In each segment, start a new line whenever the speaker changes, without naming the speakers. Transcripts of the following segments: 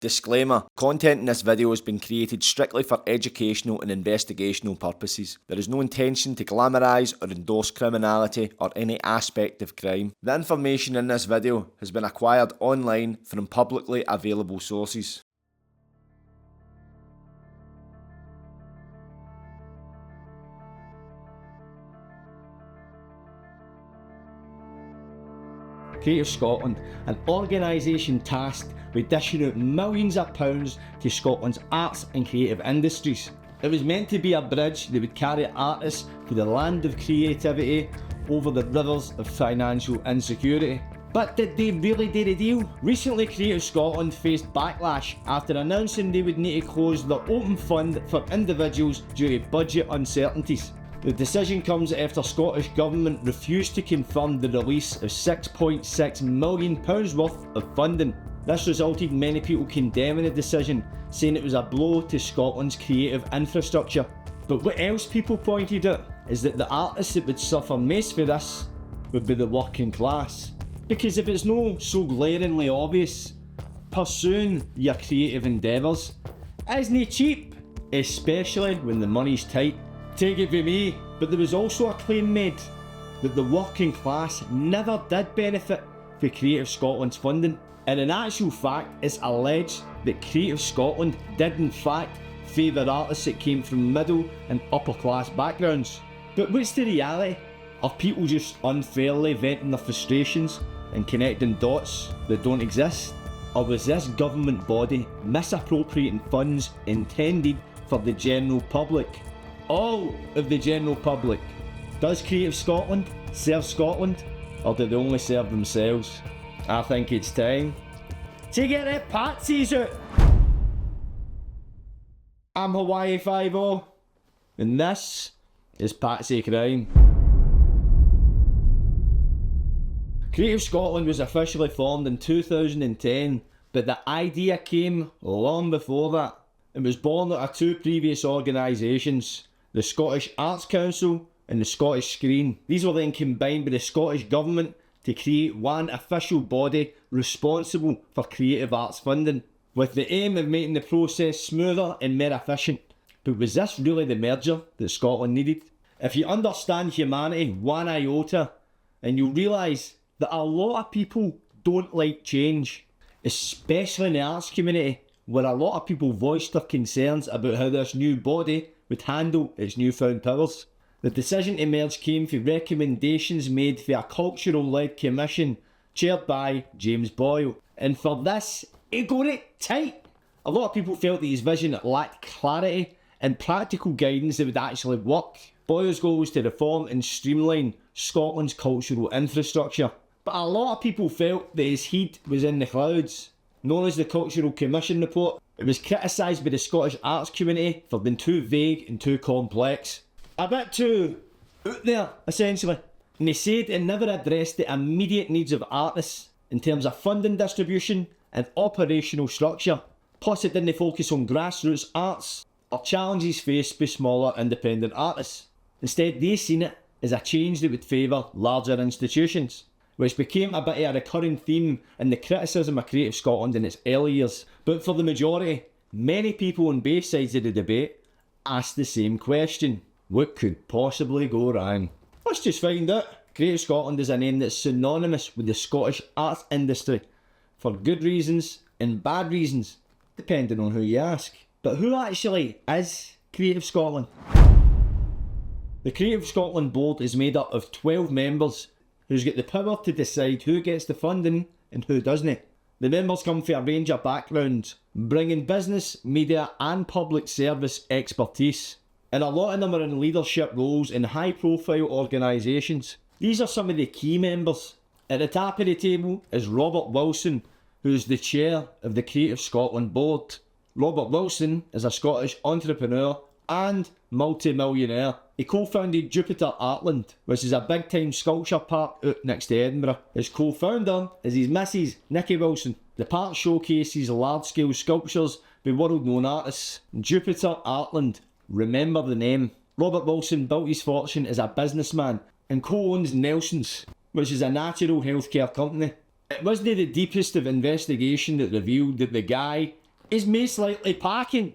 Disclaimer: content in this video has been created strictly for educational and investigational purposes. There is no intention to glamorise or endorse criminality or any aspect of crime. The information in this video has been acquired online from publicly available sources.
Creative Scotland, an organisation tasked with dishing out millions of pounds to Scotland's arts and creative industries. It was meant to be a bridge that would carry artists to the land of creativity over the rivers of financial insecurity. But did they really do the deal? Recently, Creative Scotland faced backlash after announcing they would need to close the open fund for individuals due to budget uncertainties. The decision comes after Scottish Government refused to confirm the release of £6.6 million worth of funding. This resulted in many people condemning the decision, saying it was a blow to Scotland's creative infrastructure. But what else people pointed out is that the artists that would suffer most for this would be the working class. Because if it's not so glaringly obvious, pursuing your creative endeavours isn't cheap, especially when the money's tight. Take it from me, but there was also a claim made that the working class never did benefit from Creative Scotland's funding. And in actual fact, it's alleged that Creative Scotland did in fact favour artists that came from middle and upper class backgrounds. But what's the reality? Are people just unfairly venting their frustrations and connecting dots that don't exist? Or was this government body misappropriating funds intended for the general public? All of the general public. Does Creative Scotland serve Scotland, or do they only serve themselves? I think it's time to get their patsies out. I'm Hawaii 5-0, and this is Patsy Crime. Creative Scotland was officially formed in 2010, but the idea came long before that. It was born out of two previous organisations, the Scottish Arts Council and the Scottish Screen. These were then combined with the Scottish Government to create one official body responsible for creative arts funding, with the aim of making the process smoother and more efficient. But was this really the merger that Scotland needed? If you understand humanity one iota, and you'll realise that a lot of people don't like change, especially in the arts community, where a lot of people voiced their concerns about how this new body would handle its newfound powers. The decision to merge came from recommendations made for a cultural-led commission chaired by James Boyle. And for this, he got it tight. A lot of people felt that his vision lacked clarity and practical guidance that would actually work. Boyle's goal was to reform and streamline Scotland's cultural infrastructure. But a lot of people felt that his head was in the clouds. Known as the Cultural Commission Report, it was criticised by the Scottish arts community for being too vague and too complex. A bit too out there, essentially. And they said it never addressed the immediate needs of artists in terms of funding distribution and operational structure. Plus it didn't focus on grassroots arts or challenges faced by smaller independent artists. Instead, they seen it as a change that would favour larger institutions, which became a bit of a recurring theme in the criticism of Creative Scotland in its early years. But for the majority, many people on both sides of the debate asked the same question: what could possibly go wrong? Let's just find out. Creative Scotland is a name that's synonymous with the Scottish arts industry, for good reasons and bad reasons, depending on who you ask. But who actually is Creative Scotland? The Creative Scotland board is made up of 12 members who's got the power to decide who gets the funding and who doesn't. The members come from a range of backgrounds, bringing business, media and public service expertise. And a lot of them are in leadership roles in high profile organisations. These are some of the key members. At the top of the table is Robert Wilson, who is the chair of the Creative Scotland board. Robert Wilson is a Scottish entrepreneur and multi-millionaire. He co-founded Jupiter Artland, which is a big-time sculpture park out next to Edinburgh. His co-founder is his missus, Nikki Wilson. The park showcases large-scale sculptures by world-known artists. Jupiter Artland, remember the name. Robert Wilson built his fortune as a businessman and co-owns Nelson's, which is a natural healthcare company. It wasn't the deepest of investigation that revealed that the guy is most likely packing.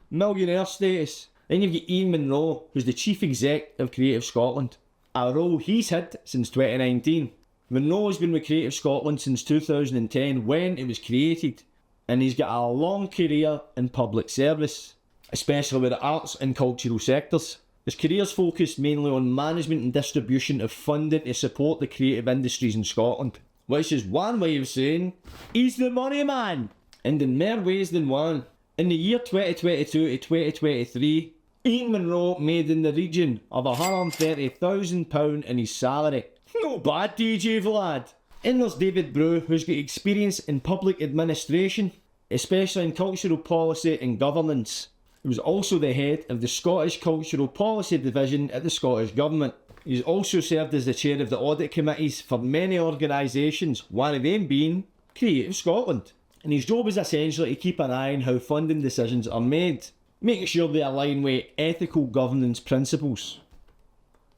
Millionaire status. Then you've got Ian Munro, who's the chief exec of Creative Scotland, a role he's had since 2019. Munro has been with Creative Scotland since 2010 when it was created, and he's got a long career in public service, especially with the arts and cultural sectors. His career's focused mainly on management and distribution of funding to support the creative industries in Scotland, which is one way of saying he's the money man, and in more ways than one. In the year 2022 to 2023, Ian Munro made in the region of £130,000 in his salary. No bad, DJ Vlad. And there's David Brew, who's got experience in public administration, especially in cultural policy and governance. He was also the head of the Scottish Cultural Policy Division at the Scottish Government. He's also served as the chair of the audit committees for many organisations, one of them being Creative Scotland. And his job is essentially to keep an eye on how funding decisions are made, making sure they align with ethical governance principles.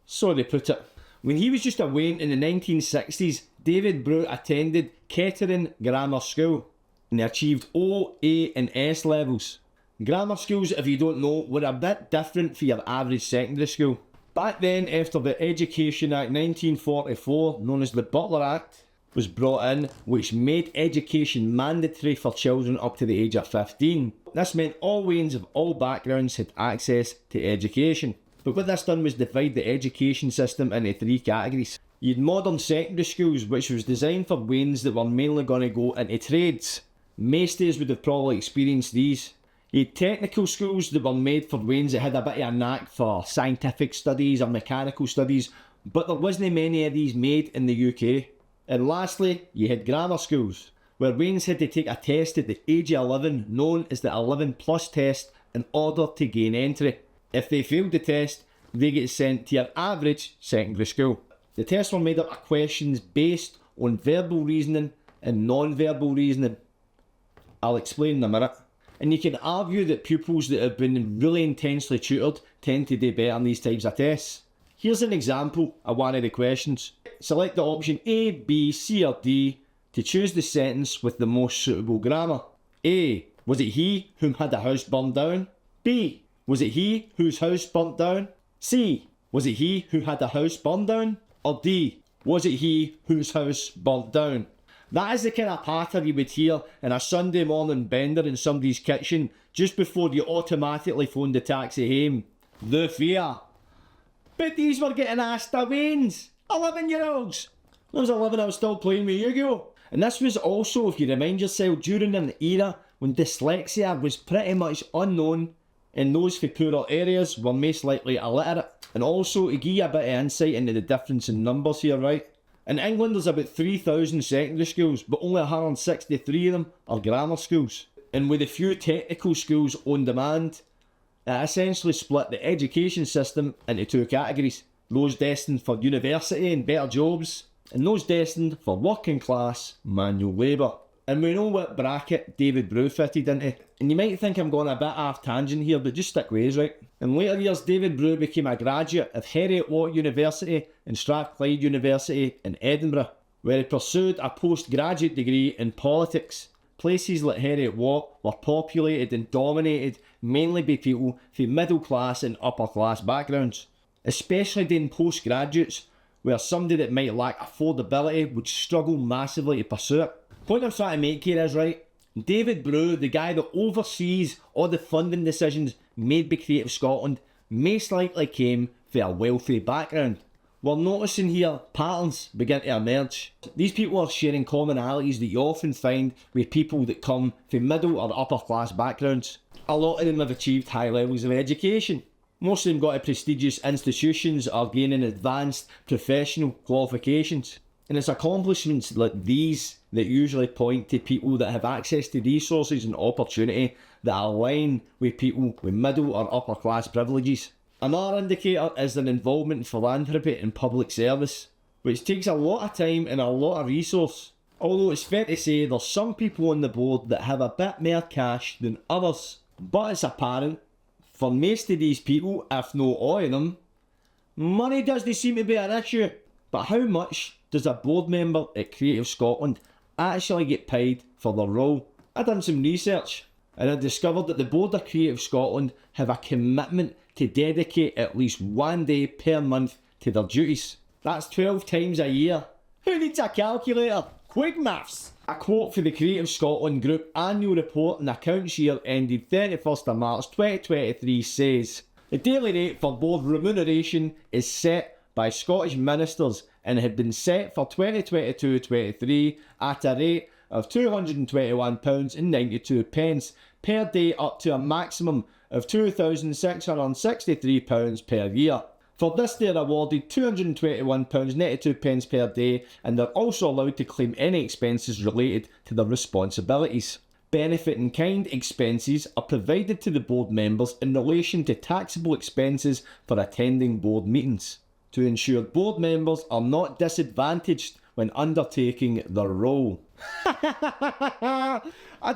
So they put it. When he was just a wean in the 1960s, David Brew attended Kettering Grammar School and he achieved O, A and S levels. Grammar schools, if you don't know, were a bit different for your average secondary school. Back then, after the Education Act 1944, known as the Butler Act, was brought in, which made education mandatory for children up to the age of 15. This meant all Waynes of all backgrounds had access to education. But what this done was divide the education system into three categories. You had modern secondary schools, which was designed for Waynes that were mainly going to go into trades. Most of us would have probably experienced these. You had technical schools that were made for Waynes that had a bit of a knack for scientific studies or mechanical studies, but there wasn't many of these made in the UK. And lastly, you had grammar schools, where Waynes had to take a test at the age of 11, known as the 11 plus test, in order to gain entry. If they failed the test, they get sent to your average secondary school. The tests were made up of questions based on verbal reasoning and non-verbal reasoning. I'll explain in a minute. And you can argue that pupils that have been really intensely tutored tend to do better on these types of tests. Here's an example of one of the questions. Select the option A, B, C or D to choose the sentence with the most suitable grammar. A. Was it he whom had a house burned down? B. Was it he whose house burnt down? C. Was it he who had a house burned down? Or D. Was it he whose house burnt down? That is the kind of patter you would hear in a Sunday morning bender in somebody's kitchen just before you automatically phone the taxi home. The fear. But these were getting asked to Waynes. 11-year-olds. When I was 11, I was still playing with Yu-Gi-Oh! And this was also, if you remind yourself, during an era when dyslexia was pretty much unknown and those for poorer areas were most likely illiterate. And also, to give you a bit of insight into the difference in numbers here, right? In England, there's about 3,000 secondary schools, but only 163 of them are grammar schools. And with a few technical schools on demand, it essentially split the education system into two categories. Those destined for university and better jobs, and those destined for working class manual labour. And we know what bracket David Brew fitted into. And you might think I'm going a bit off tangent here, but just stick with us, right? In later years, David Brew became a graduate of Heriot-Watt University and Strathclyde University in Edinburgh, where he pursued a postgraduate degree in politics. Places like Heriot-Watt were populated and dominated mainly by people from middle class and upper class backgrounds, especially then postgraduates, where somebody that might lack affordability would struggle massively to pursue it. The point I'm trying to make here is, right, David Brew, the guy that oversees all the funding decisions made by Creative Scotland, most likely came from a wealthy background. We're noticing here patterns begin to emerge. These people are sharing commonalities that you often find with people that come from middle or upper class backgrounds. A lot of them have achieved high levels of education. Most of them got to prestigious institutions or gaining advanced professional qualifications. And it's accomplishments like these that usually point to people that have access to resources and opportunity that align with people with middle or upper class privileges. Another indicator is their involvement in philanthropy and public service, which takes a lot of time and a lot of resource. Although it's fair to say there's some people on the board that have a bit more cash than others. But it's apparent, for most of these people, if not all of them, money doesn't seem to be an issue. But how much does a board member at Creative Scotland actually get paid for their role? I've done some research. and I discovered that the board of Creative Scotland have a commitment to dedicate at least one day per month to their duties. That's 12 times a year. Who needs a calculator? Quick maths! A quote for the Creative Scotland Group annual report and accounts year ended 31st of March 2023 says, the daily rate for board remuneration is set by Scottish ministers and had been set for 2022-23 at a rate of £221.92 per day up to a maximum of £2,663 per year. For this they are awarded £221.92 per day and they're also allowed to claim any expenses related to their responsibilities. Benefit in kind expenses are provided to the board members in relation to taxable expenses for attending board meetings, to ensure board members are not disadvantaged when undertaking their role. I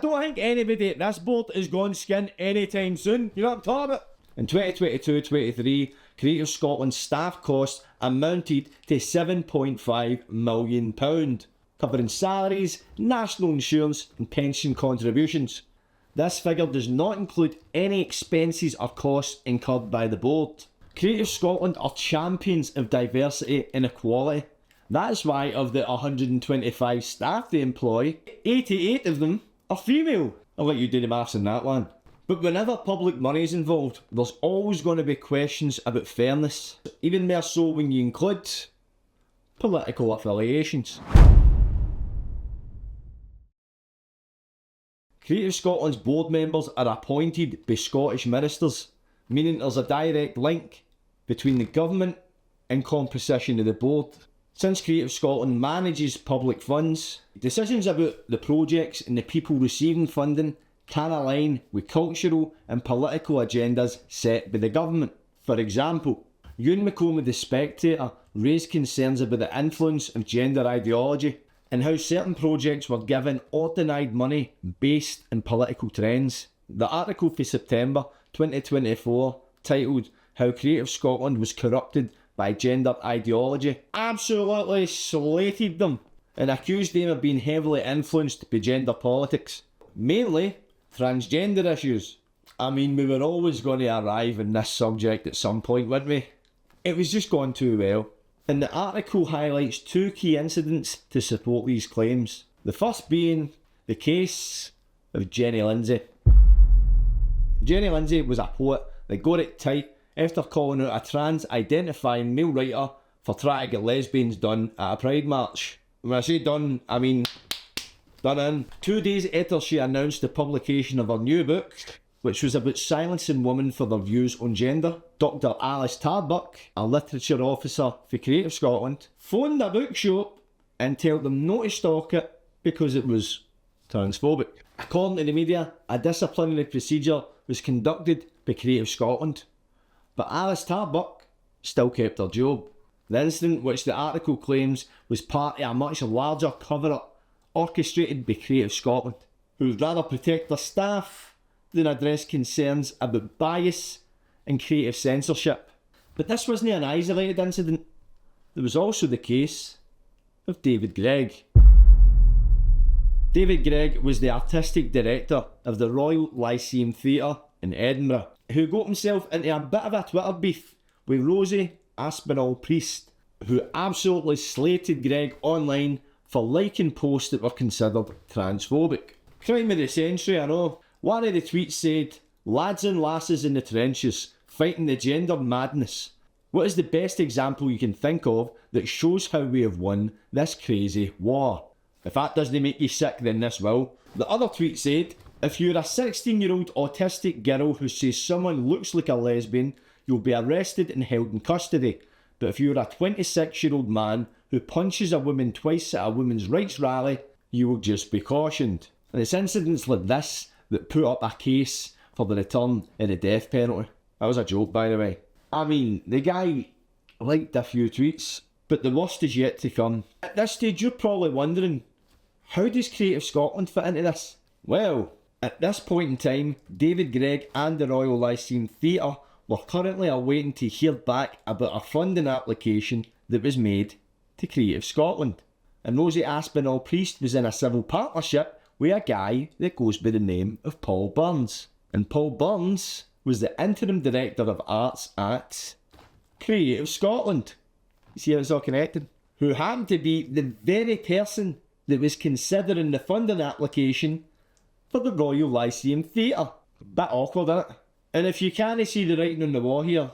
don't think anybody at this board is going skin anytime soon, you know what I'm talking about? In 2022-23, Creative Scotland's staff costs amounted to £7.5 million, covering salaries, national insurance and pension contributions. This figure does not include any expenses or costs incurred by the board. Creative Scotland are champions of diversity and equality. That's why of the 125 staff they employ, 88 of them are female. I'll let you do the maths on that one. But whenever public money is involved, there's always going to be questions about fairness, even more so when you include political affiliations. Creative Scotland's board members are appointed by Scottish ministers, meaning there's a direct link between the government and composition of the board. Since Creative Scotland manages public funds, decisions about the projects and the people receiving funding can align with cultural and political agendas set by the government. For example, Ewan McComb of The Spectator raised concerns about the influence of gender ideology and how certain projects were given or denied money based on political trends. The article for September 2024, titled How Creative Scotland Was Corrupted by Gender Ideology, absolutely slated them and accused them of being heavily influenced by gender politics, mainly transgender issues. I mean, we were always going to arrive in this subject at some point, weren't we? It was just going too well. And the article highlights two key incidents to support these claims. The first being the case of Jenny Lindsay. Jenny Lindsay was a poet that got it tight after calling out a trans-identifying male writer for trying to get lesbians done at a pride march. When I say done, I mean done in. 2 days after she announced the publication of her new book, which was about silencing women for their views on gender, Dr. Alice Tarbuck, a literature officer for Creative Scotland, phoned the bookshop and told them not to stock it because it was transphobic. According to the media, a disciplinary procedure was conducted by Creative Scotland, but Alice Tarbuck still kept her job. The incident, which the article claims was part of a much larger cover-up orchestrated by Creative Scotland, who would rather protect their staff than address concerns about bias and creative censorship. But this wasn't an isolated incident. There was also the case of David Gregg. David Gregg was the artistic director of the Royal Lyceum Theatre in Edinburgh, who got himself into a bit of a Twitter beef with Rosie Aspinall-Priest, who absolutely slated Gregg online for liking posts that were considered transphobic. Crime of the century, I know. One of the tweets said, "Lads and lasses in the trenches, fighting the gender madness. What is the best example you can think of that shows how we have won this crazy war? If that doesn't make you sick, then this will." The other tweet said, "If you're a 16-year-old autistic girl who says someone looks like a lesbian, you'll be arrested and held in custody. But if you're a 26-year-old man who punches a woman twice at a women's rights rally, you will just be cautioned." And it's incidents like this that put up a case for the return of the death penalty. That was a joke, by the way. I mean, the guy liked a few tweets, but the worst is yet to come. At this stage, you're probably wondering, how does Creative Scotland fit into this? Well, at this point in time, David Gregg and the Royal Lyceum Theatre were currently awaiting to hear back about a funding application that was made to Creative Scotland. And Rosie Aspinall-Priest was in a civil partnership with a guy that goes by the name of Paul Burns. And Paul Burns was the interim director of arts at Creative Scotland. You see how it's all connected? Who happened to be the very person that was considering the funding application for the Royal Lyceum Theatre. Bit awkward, isn't it? And if you can't see the writing on the wall here,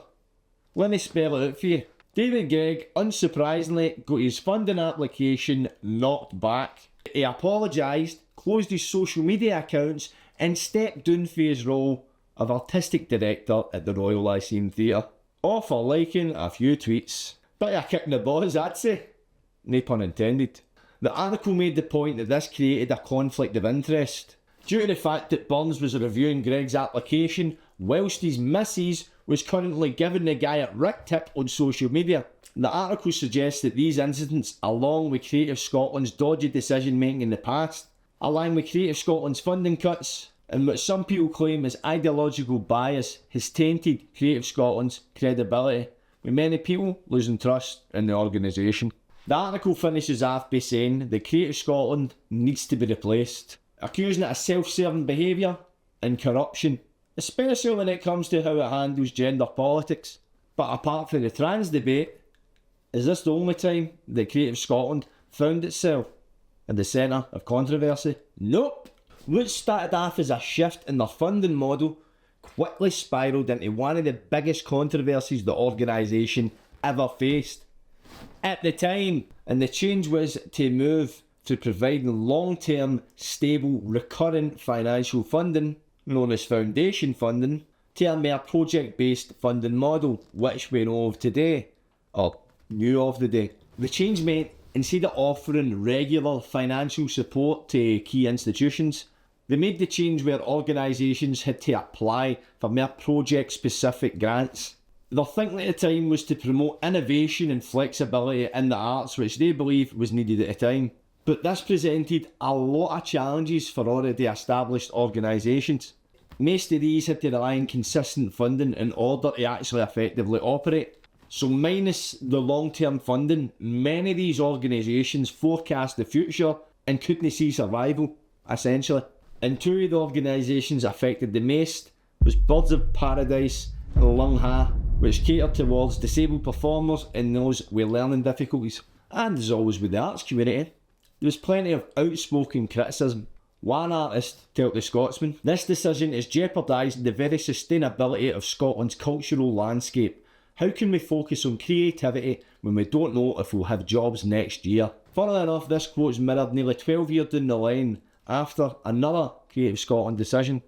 let me spell it out for you. David Gregg, unsurprisingly, got his funding application knocked back. He apologised, closed his social media accounts, and stepped down for his role of artistic director at the Royal Lyceum Theatre. All for liking a few tweets. Bit of a kick in the balls, I'd say. No pun intended. The article made the point that this created a conflict of interest, due to the fact that Burns was reviewing Gregg's application whilst his missus was currently giving the guy a rick tip on social media. The article suggests that these incidents, along with Creative Scotland's dodgy decision making in the past, along with Creative Scotland's funding cuts, and what some people claim is ideological bias, has tainted Creative Scotland's credibility, with many people losing trust in the organisation. The article finishes off by saying that Creative Scotland needs to be replaced, accusing it of self-serving behaviour and corruption, especially when it comes to how it handles gender politics. But apart from the trans debate, is this the only time that Creative Scotland found itself at the centre of controversy? Nope. What started off as a shift in their funding model quickly spiralled into one of the biggest controversies the organisation ever faced at the time, and the change was to move to providing long-term, stable, recurrent financial funding, known as foundation funding, to a more project-based funding model, which we know of today, or knew of the day. The change meant, instead of offering regular financial support to key institutions, they made the change where organisations had to apply for more project-specific grants. Their thinking at the time was to promote innovation and flexibility in the arts, which they believed was needed at the time. But this presented a lot of challenges for already established organisations. Most of these had to rely on consistent funding in order to actually effectively operate. So minus the long-term funding, many of these organisations forecast the future and couldn't see survival, essentially. And two of the organisations affected the most was Birds of Paradise and Lungha, which catered towards disabled performers and those with learning difficulties. And as always with the arts community, there was plenty of outspoken criticism. One artist told the Scotsman, "This decision is jeopardising the very sustainability of Scotland's cultural landscape. How can we focus on creativity when we don't know if we'll have jobs next year?" Funnily enough, this quote's mirrored nearly 12 years down the line after another Creative Scotland decision.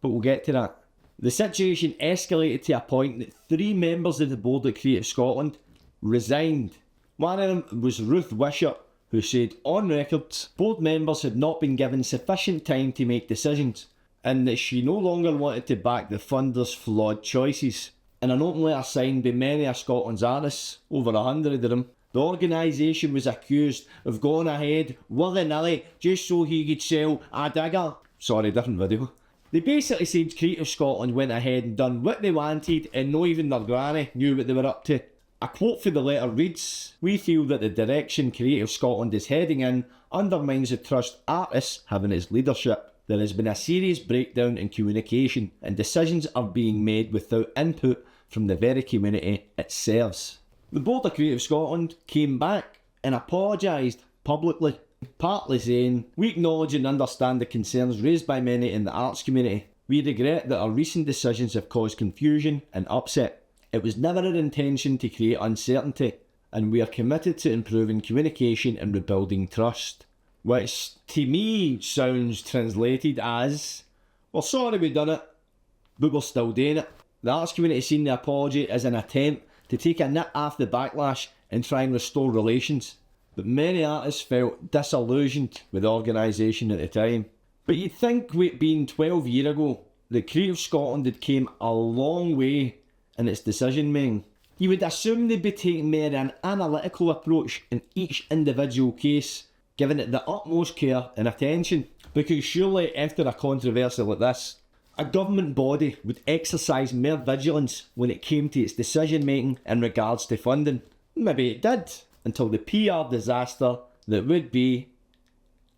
But we'll get to that. The situation escalated to a point that 3 members of the board of Creative Scotland resigned. One of them was Ruth Wishart, who said on record board members had not been given sufficient time to make decisions, and that she no longer wanted to back the funders' flawed choices. In an open letter signed by many of Scotland's artists, over 100 of them, the organisation was accused of going ahead willy-nilly just so he could sell a digger. Sorry, different video. They basically said Creative Scotland went ahead and done what they wanted and not even their granny knew what they were up to. A quote for the letter reads, "We feel that the direction Creative Scotland is heading in undermines the trust artists have in its leadership. There has been a serious breakdown in communication and decisions are being made without input from the very community it serves." The board of Creative Scotland came back and apologised publicly, partly saying, "We acknowledge and understand the concerns raised by many in the arts community. We regret that our recent decisions have caused confusion and upset. It was never our intention to create uncertainty, and we are committed to improving communication and rebuilding trust." Which to me sounds translated as, "We're sorry we done it, but we're still doing it." The arts community seen the apology as an attempt to take a nip off the backlash and try and restore relations. But many artists felt disillusioned with the organisation at the time. But you'd think with it being 12 years ago, that Creative Scotland had came a long way in its decision making. You would assume they'd be taking more an analytical approach in each individual case, giving it the utmost care and attention. Because surely after a controversy like this, a government body would exercise more vigilance when it came to its decision making in regards to funding. Maybe it did, until the PR disaster that would be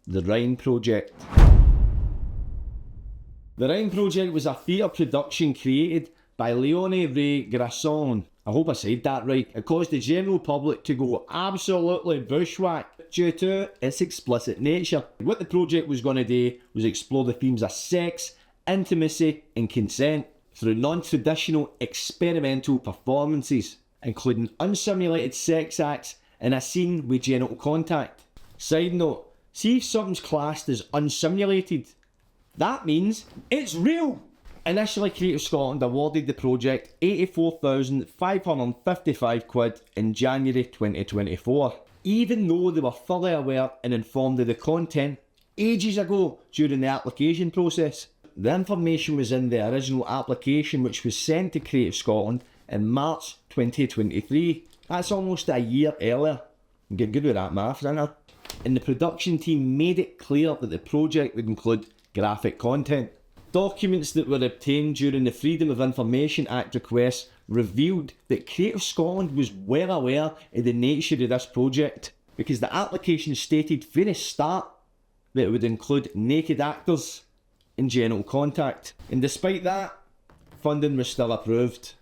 The Rhine Project. The Rhine Project was a theatre production created by Leone Ray Grasson. I hope I said that right. It caused the general public to go absolutely bushwhack due to its explicit nature. What the project was going to do was explore the themes of sex, intimacy and consent through non-traditional experimental performances, including unsimulated sex acts and a scene with genital contact. Side note, see if something's classed as unsimulated, that means it's real! Initially, Creative Scotland awarded the project £84,555 in January 2024, even though they were fully aware and informed of the content ages ago during the application process. The information was in the original application which was sent to Creative Scotland in March 2023. That's almost a year earlier. I'm getting good with that maths, isn't I? And the production team made it clear that the project would include graphic content. Documents that were obtained during the Freedom of Information Act requests revealed that Creative Scotland was well aware of the nature of this project, because the application stated from the start that it would include naked actors and genital contact. And despite that, funding was still approved.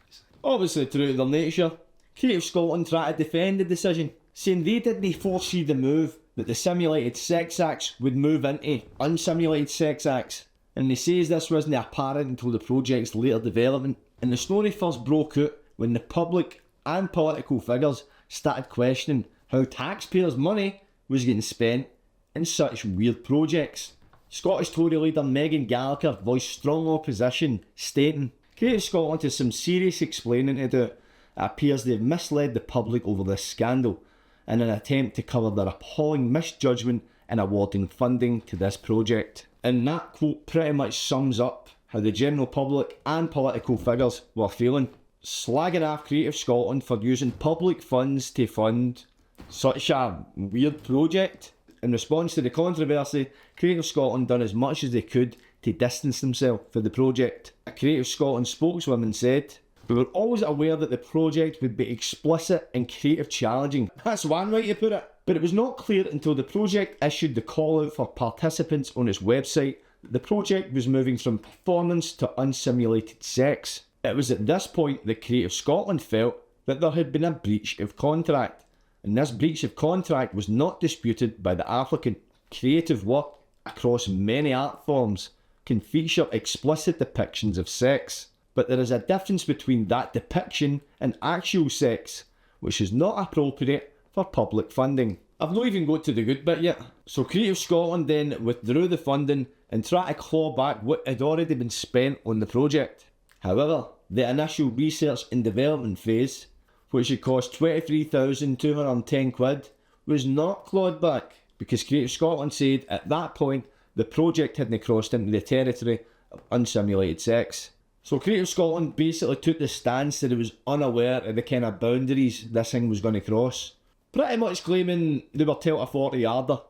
Obviously true to their nature, Creative Scotland tried to defend the decision, saying they didn't foresee the move that the simulated sex acts would move into unsimulated sex acts. And they says this wasn't apparent until the project's later development. And the story first broke out when the public and political figures started questioning how taxpayers' money was getting spent in such weird projects. Scottish Tory leader Megan Gallagher voiced strong opposition, stating, "Creative Scotland has some serious explaining to do. It appears they've misled the public over this scandal in an attempt to cover their appalling misjudgment in awarding funding to this project." And that quote pretty much sums up how the general public and political figures were feeling, slagging off Creative Scotland for using public funds to fund such a weird project. In response to the controversy, Creative Scotland done as much as they could to distance themselves from the project. A Creative Scotland spokeswoman said, "We were always aware that the project would be explicit and creative challenging." That's one way to put it. But it was not clear until the project issued the call out for participants on its website that the project was moving from performance to unsimulated sex. It was at this point that Creative Scotland felt that there had been a breach of contract, and this breach of contract was not disputed by the applicant. Creative work across many art forms can feature explicit depictions of sex, but there is a difference between that depiction and actual sex, which is not appropriate for public funding. I've not even got to the good bit yet. So Creative Scotland then withdrew the funding and tried to claw back what had already been spent on the project. However, the initial research and development phase, which had cost £23,210, was not clawed back, because Creative Scotland said at that point the project hadn't crossed into the territory of unsimulated sex. So Creative Scotland basically took the stance that it was unaware of the kind of boundaries this thing was going to cross. Pretty much claiming they were told a 40-yarder.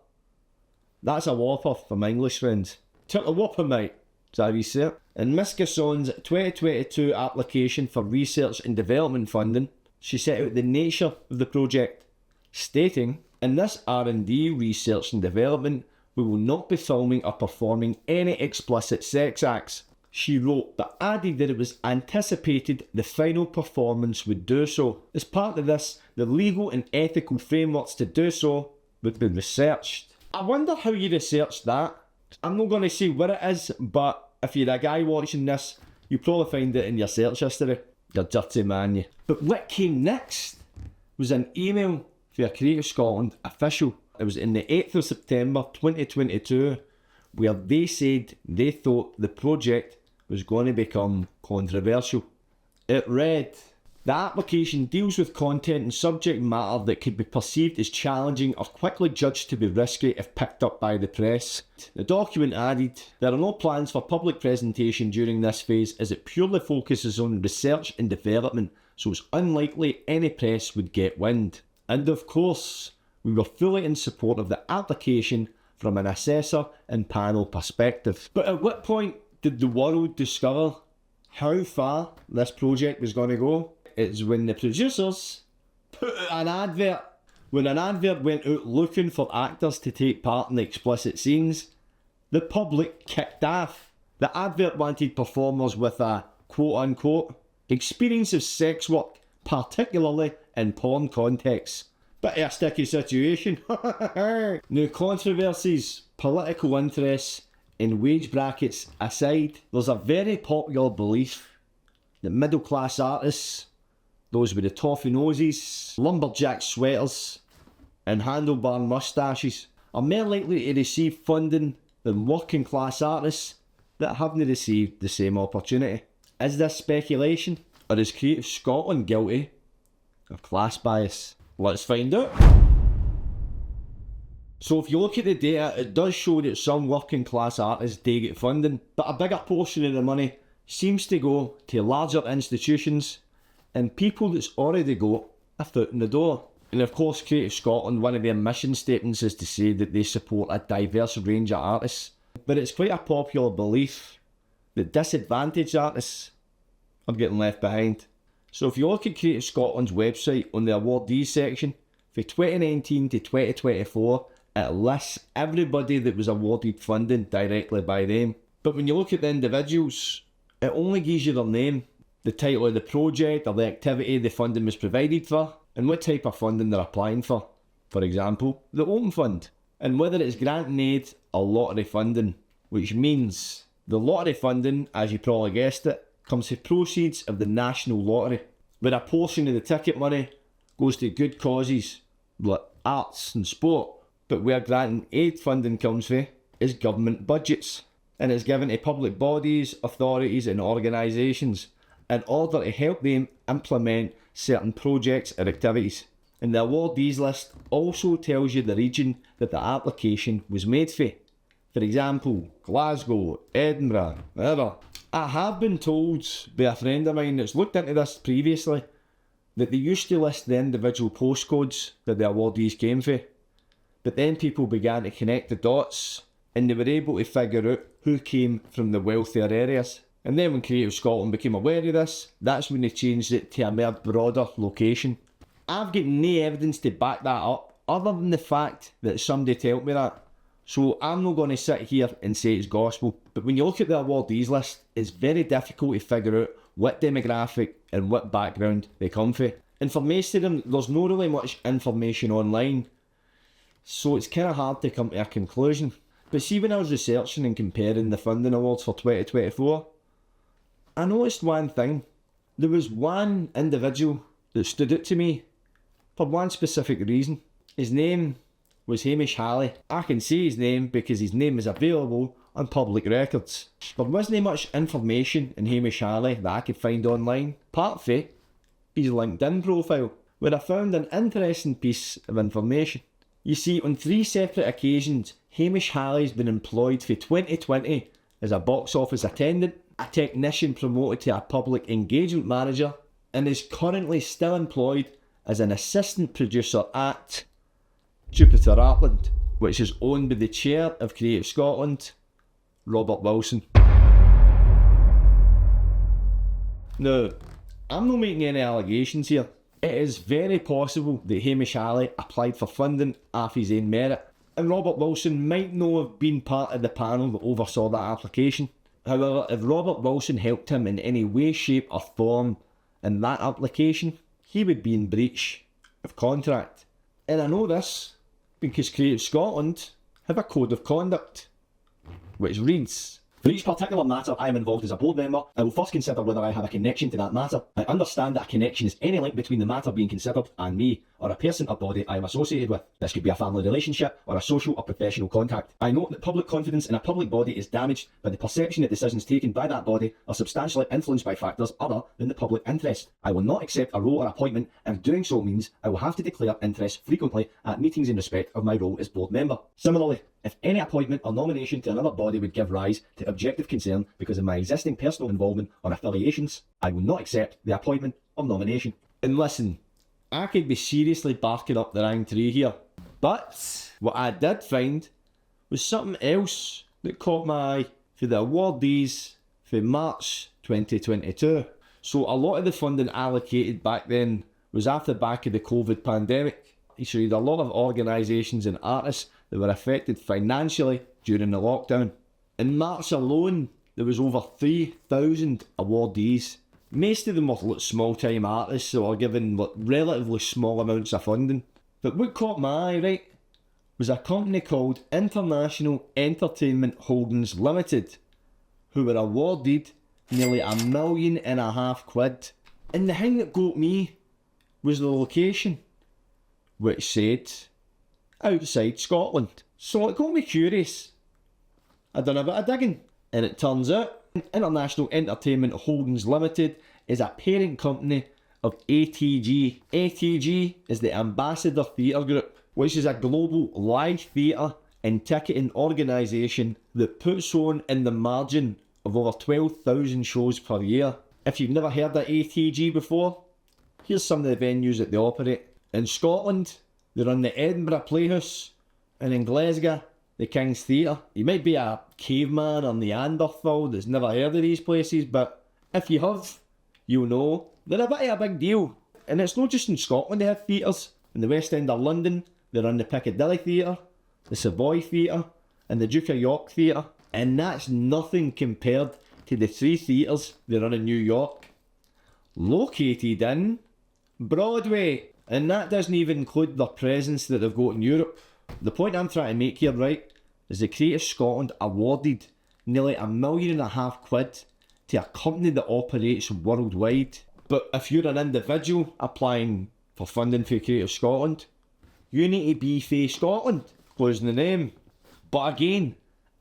That's a whopper for my English friends. Took a whopper, mate. Is that how you say it? In Miss Gasson's 2022 application for research and development funding, she set out the nature of the project, stating, "In this R&D, research and development, we will not be filming or performing any explicit sex acts." She wrote, but added that it was anticipated the final performance would do so. As part of this, the legal and ethical frameworks to do so would be researched. I wonder how you researched that. I'm not going to say what it is, but if you're a guy watching this, you'll probably find it in your search history. You're dirty man, you. But what came next was an email for a Creative Scotland official. It was in the 8th of September 2022, where they said they thought the project was going to become controversial. It read, "The application deals with content and subject matter that could be perceived as challenging or quickly judged to be risky if picked up by the press." The document added, "There are no plans for public presentation during this phase as it purely focuses on research and development, so it's unlikely any press would get wind." And of course, we were fully in support of the application from an assessor and panel perspective. But at what point did the world discover how far this project was going to go? It's when the producers put out an advert When an advert went out looking for actors to take part in the explicit scenes, the public kicked off. The advert wanted performers with a quote-unquote experience of sex work, particularly in porn contexts. Bit of a sticky situation. Now, controversies, political interests and wage brackets aside, there's a very popular belief that middle class artists, those with the toffee noses, lumberjack sweaters and handlebar moustaches, are more likely to receive funding than working class artists that haven't received the same opportunity. Is this speculation, or is Creative Scotland guilty of class bias? Let's find out. So if you look at the data, it does show that some working class artists do get funding, but a bigger portion of the money seems to go to larger institutions and people that's already got a foot in the door. And of course, Creative Scotland, one of their mission statements is to say that they support a diverse range of artists. But it's quite a popular belief that disadvantaged artists are getting left behind. So if you look at Creative Scotland's website on the awardees section, for 2019 to 2024, it lists everybody that was awarded funding directly by them. But when you look at the individuals, it only gives you their name, the title of the project or the activity the funding was provided for, and what type of funding they're applying for. For example, the Open Fund, and whether it's grant and aid or lottery funding, which means the lottery funding, as you probably guessed it, comes from proceeds of the National Lottery, where a portion of the ticket money goes to good causes like arts and sport, but where grant and aid funding comes from is government budgets, and it's given to public bodies, authorities and organisations in order to help them implement certain projects or activities. And the awardees list also tells you the region that the application was made for. For example, Glasgow, Edinburgh, whatever. I have been told by a friend of mine that's looked into this previously that they used to list the individual postcodes that the awardees came for, but then people began to connect the dots and they were able to figure out who came from the wealthier areas. And then when Creative Scotland became aware of this, that's when they changed it to a more broader location. I've got no evidence to back that up other than the fact that somebody told me that. So I'm not going to sit here and say it's gospel. But when you look at the awardees list, it's very difficult to figure out what demographic and what background they come from. And for most of them, there's not really much information online, so it's kind of hard to come to a conclusion. But see, when I was researching and comparing the funding awards for 2024, I noticed one thing. There was one individual that stood out to me for one specific reason. His name was Hamish Halley. I can say his name because his name is available on public records. There wasn't much information in Hamish Halley that I could find online, apart from his LinkedIn profile, where I found an interesting piece of information. You see, on 3 separate occasions, Hamish Halley's been employed for 2020 as a box office attendant, a technician promoted to a public engagement manager, and is currently still employed as an assistant producer at Jupiter Artland, which is owned by the chair of Creative Scotland, Robert Wilson. Now, I'm not making any allegations here. It is very possible that Hamish Halley applied for funding off his own merit, and Robert Wilson might not have been part of the panel that oversaw that application. However, if Robert Wilson helped him in any way, shape or form in that application, he would be in breach of contract. And I know this because Creative Scotland have a code of conduct, which reads, "For each particular matter I am involved as a board member, I will first consider whether I have a connection to that matter. I understand that a connection is any link between the matter being considered and me, or a person or body I am associated with. This could be a family relationship or a social or professional contact. I note that public confidence in a public body is damaged by the perception that decisions taken by that body are substantially influenced by factors other than the public interest. I will not accept a role or appointment if doing so means I will have to declare interest frequently at meetings in respect of my role as board member. Similarly, if any appointment or nomination to another body would give rise to objective concern because of my existing personal involvement or affiliations, I will not accept the appointment or nomination." And listen, I could be seriously barking up the wrong tree here, but what I did find was something else that caught my eye for the awardees for March 2022. So a lot of the funding allocated back then was after the back of the COVID pandemic, So you had a lot of organisations and artists that were affected financially during the lockdown. In March alone, there was over 3,000 awardees. Most of them were small-time artists that were given relatively small amounts of funding. But what caught my eye, right, was a company called International Entertainment Holdings Limited, who were awarded nearly £1.5 million. And the thing that got me was the location, which said outside Scotland. So it got me curious. I done a bit of digging, and it turns out International Entertainment Holdings Limited is a parent company of ATG. ATG is the Ambassador Theatre Group, which is a global live theatre and ticketing organisation that puts on in the margin of over 12,000 shows per year. If you've never heard of ATG before, here's some of the venues that they operate. In Scotland, they run the Edinburgh Playhouse, and in Glasgow, the King's Theatre. You might be a caveman or Neanderthal that's never heard of these places, but if you have, you'll know they're a bit of a big deal. And it's not just in Scotland they have theatres. In the West End of London, they run the Piccadilly Theatre, the Savoy Theatre, and the Duke of York Theatre. And that's nothing compared to the 3 theatres they run in New York, located in Broadway. And that doesn't even include their presence that they've got in Europe. The point I'm trying to make here, right, is the Creative Scotland awarded nearly £1.5 million to a company that operates worldwide. But if you're an individual applying for funding for Creative Scotland, you need to be for Scotland, closing the name. But again,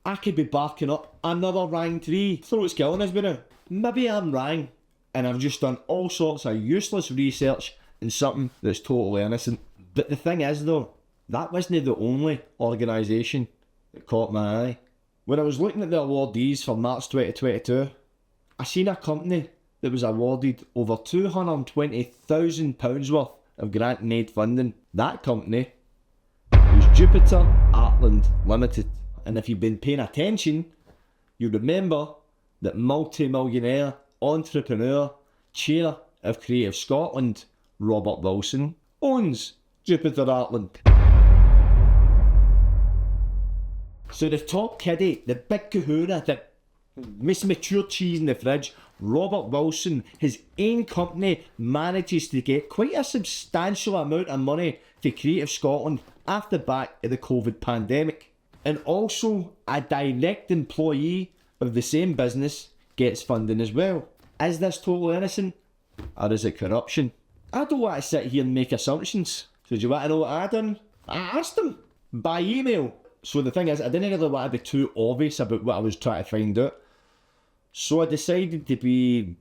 I could be barking up another rang tree. Throat's killing us by now. Maybe I'm wrong, and I've just done all sorts of useless research in something that's totally innocent. But the thing is though, that wasn't the only organisation that caught my eye. When I was looking at the awardees for March 2022, I seen a company that was awarded over £220,000 worth of grant and aid funding. That company was Jupiter Artland Limited. And if you've been paying attention, you remember that multi-millionaire, entrepreneur, chair of Creative Scotland, Robert Wilson, owns Jupiter Artland. So the top kiddie, the big kahuna, the most mature cheese in the fridge, Robert Wilson, his own company manages to get quite a substantial amount of money to Creative Scotland after the back of the COVID pandemic. And also a direct employee of the same business gets funding as well. Is this totally innocent? Or is it corruption? I don't want to sit here and make assumptions. So do you want to know what I done? I asked him by email. So the thing is, I didn't really want to be too obvious about what I was trying to find out. So I decided to be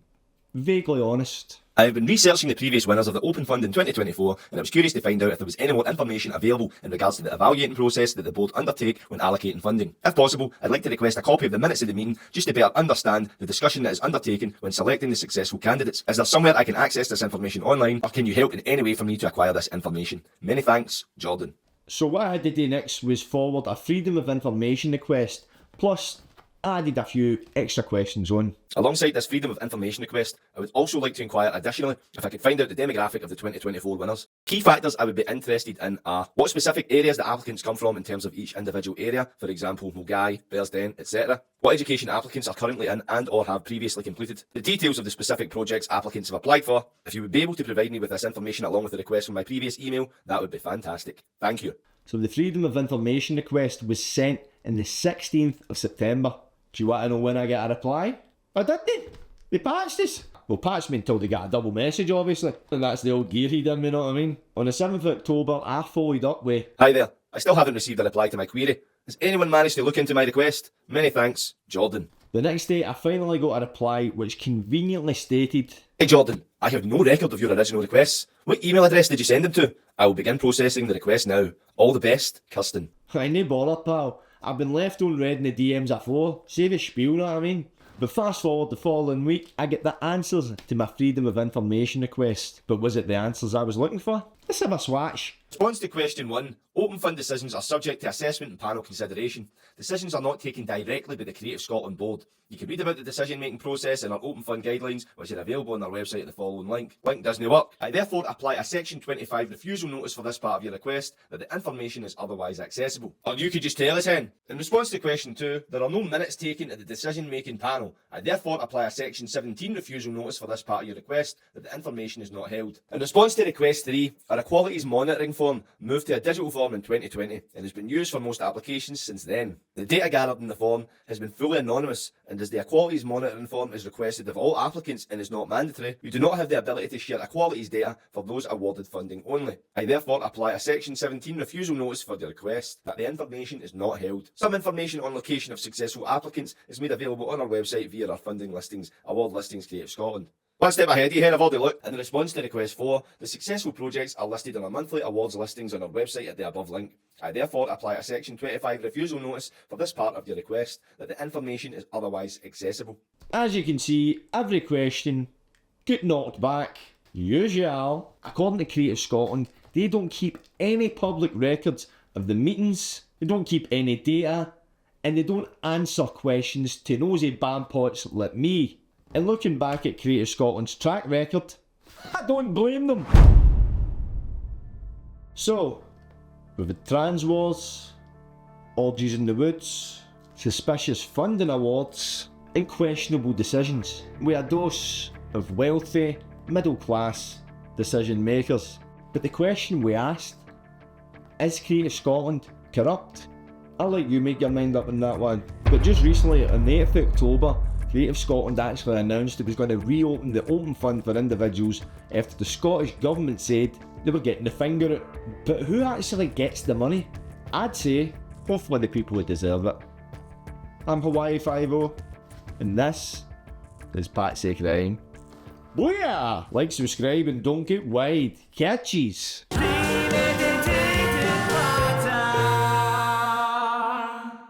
vaguely honest.
I have been researching the previous winners of the Open Fund in 2024, and I was curious to find out if there was any more information available in regards to the evaluating process that the board undertake when allocating funding. If possible, I'd like to request a copy of the minutes of the meeting just to better understand the discussion that is undertaken when selecting the successful candidates. Is there somewhere I can access this information online, or can you help in any way for me to acquire this information? Many thanks, Jordan.
So what I had to do next was forward a Freedom of Information request, plus I added a few extra questions on.
Alongside this Freedom of Information request, I would also like to inquire additionally if I could find out the demographic of the 2024 winners. Key factors I would be interested in are what specific areas the applicants come from in terms of each individual area, for example, Mulgai, Bearsden, etc. What education applicants are currently in and or have previously completed. The details of the specific projects applicants have applied for. If you would be able to provide me with this information along with the request from my previous email, that would be fantastic. Thank you.
So the Freedom of Information request was sent on the 16th of September. Do you want to know when I get a reply? I didn't. They patched us. Well, patched me until they got a double message, obviously. And that's the old gear he done, you know what I mean? On the 7th of October, I followed up with,
Hi there. I still haven't received a reply to my query. Has anyone managed to look into my request? Many thanks, Jordan.
The next day, I finally got a reply which conveniently stated,
Hey Jordan, I have no record of your original requests. What email address did you send them to? I will begin processing the request now. All the best, Kirsten.
I no bother, pal. I've been left unread in the DMs afore. Save a spiel, know what I mean? But fast forward the following week, I get the answers to my Freedom of Information request. But was it the answers I was looking for? Let's have a swatch.
Response to question 1. Open fund decisions are subject to assessment and panel consideration. Decisions are not taken directly by the Creative Scotland Board. You can read about the decision-making process in our open fund guidelines, which are available on our website at the following link. Link doesn't work. I therefore apply a section 25 refusal notice for this part of your request that the information is otherwise accessible. Or you could just tell us hen. In response to question 2, there are no minutes taken at the decision-making panel. I therefore apply a section 17 refusal notice for this part of your request that the information is not held. In response to request 3, our equalities monitoring form moved to a digital form in 2020 and has been used for most applications since then. The data gathered in the form has been fully anonymous, and as the equalities monitoring form is requested of all applicants and is not mandatory, we do not have the ability to share equalities data for those awarded funding only. I therefore apply a section 17 refusal notice for the request that the information is not held. Some information on location of successful applicants is made available on our website via our funding listings, award listings Creative Scotland. One step ahead of you here, I've already looked. In response to request 4, the successful projects are listed on our monthly awards listings on our website at the above link. I therefore apply a section 25 refusal notice for this part of your request that the information is otherwise accessible.
As you can see, every question got knocked back. Usual. According to Creative Scotland, they don't keep any public records of the meetings, they don't keep any data, and they don't answer questions to nosy bampots like me. And looking back at Creative Scotland's track record, I don't blame them. So, with the trans wars, orgies in the woods, suspicious funding awards, and questionable decisions, we are a dose of wealthy, middle class decision makers. But the question we asked, is Creative Scotland corrupt? I'll let you make your mind up on that one. But just recently, on the 8th of October, Creative Scotland actually announced it was going to reopen the open fund for individuals after the Scottish Government said they were getting the finger out. But who actually gets the money? I'd say, hopefully the people who deserve it. I'm Hawaii 5-0, and this is Patsy Crime. Booyah! Like, subscribe, and don't get wide. Catchies!